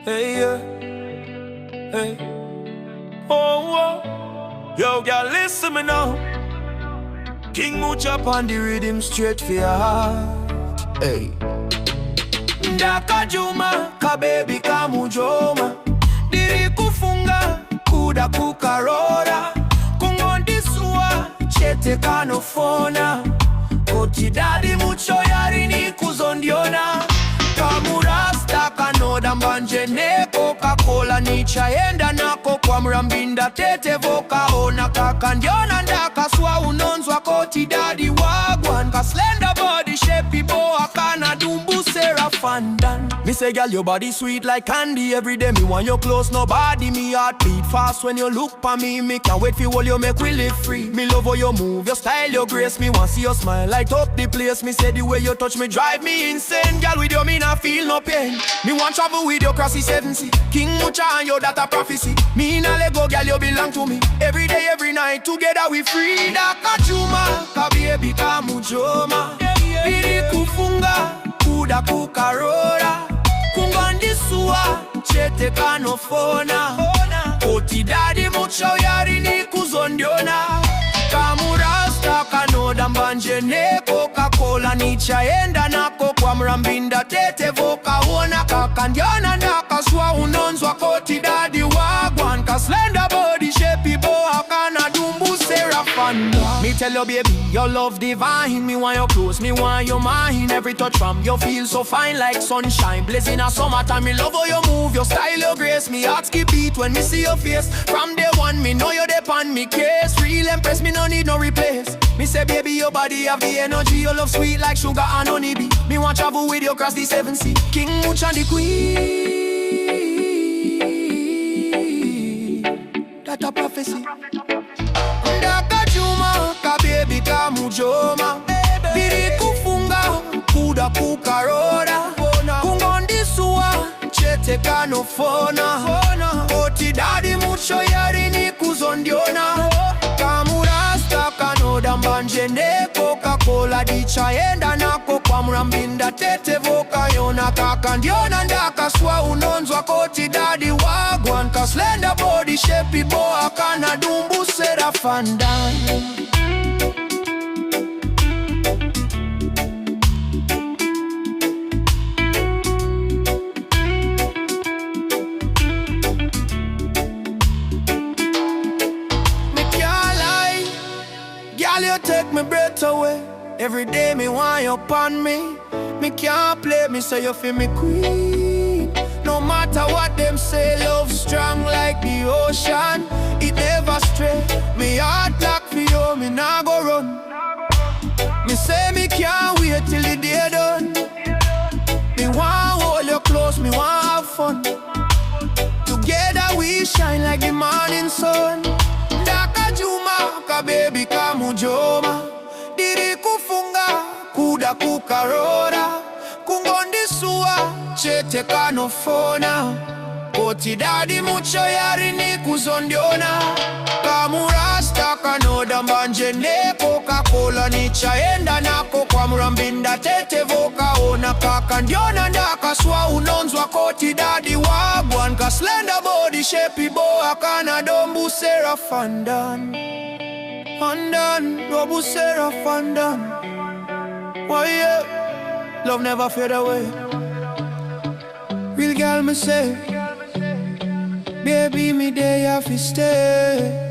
Hey, yeah. Hey. Oh, oh. Yo, girl, listen me now. King Muchah on the rhythm straight for your heart. Hey. Ndaka Joma, ka baby Kamu Joma. Diri kufunga, kuda kukarora. Kungondisua, chete kanofona. Koti dadi mucho yari ni kuzondiona. Kamu rasta kanoda mbanje ne Coca-Cola ni chaenda nako kwa mrambinda tete voka ona kakandiona ndaka swa unonzwa koti dadi wagwan ka slender body shape boa kana dumbu serafandan. Me say girl your body sweet like candy every day me want you close nobody me heart beat fast when you look pa me can't wait for all you make we live free. Me love how you move your style your grace me want see your smile light up the place. Me say the way you touch me drive me insane girl with you me not feel no pain. Me want travel with you cross the 7 sea. King Muchah and you that a prophecy. Me nah let go girl you belong to me. Every day every night together we free. Ndaka Joma ka baby Kamu Joma. Biri kufunga kuda kukarora. Kungondisua chete kanofona. Koti dadi mucho yari ni kuzondiona. Kamu rasta kanoda mbanje ne Coca-Cola ni chaenda nako kwa mrambinda tete voka ona kakandiona ndaka swa unonzwa koti dadi wagwan ka slender body shape boa kana dumbu serafanda. Me tell you baby your love divine. Me want you close, me want you mine. Every touch from you feel so fine like sunshine blazing a summertime. Me love how you move, your style, your grace. Me heart skip beat when me see your face. From day one me know you depend me case. Real impress me no need no replace. Me say baby your body have the energy. Your love sweet like sugar and honey bee. Me want travel with you across the 7 sea. King Muchah the queen. That a prophecy. Ndaka Joma ka baby Kamu Joma. Biri kufunga kuda kukarora. Kungondisua chete kanofona. Koti dadi mucho yari ni kuzondiona. Kamu rasta kanoda mbanje ne Coca-Cola di chaenda nako kwa mrambinda tete voka yona kakandiona ndaka swa unonzwa koti dadi wagwan ka slender body shape boa kana dumbu serafandan. Girl, you take my breath away. Every day me want you upon me. Me can't play me so you feel me queen. No matter what them say, love strong like the ocean. It never stray. Me heart lock for you, me nah go run. Me say me can't wait till the day done. Me want hold you close, me want have fun. Together we shine like the morning sun. Ndaka Joma ka baby Kamu Joma. Diri kufunga kuda kukarora. Kungondisua chete kanofona. Koti dadi mucho yari ni kuzondiona. Kamu rasta kanoda mbanje ne Coca-Cola ni chaenda nako kwa mrambinda tete voka ona kakandiona ndaka swa unonzwa koti dadi wagwan ka slender body shape boa kana dombu serafandan. Fandan, dombu serafandan. Why yeah, love never fade away. Real girl me say, baby me there have to stay.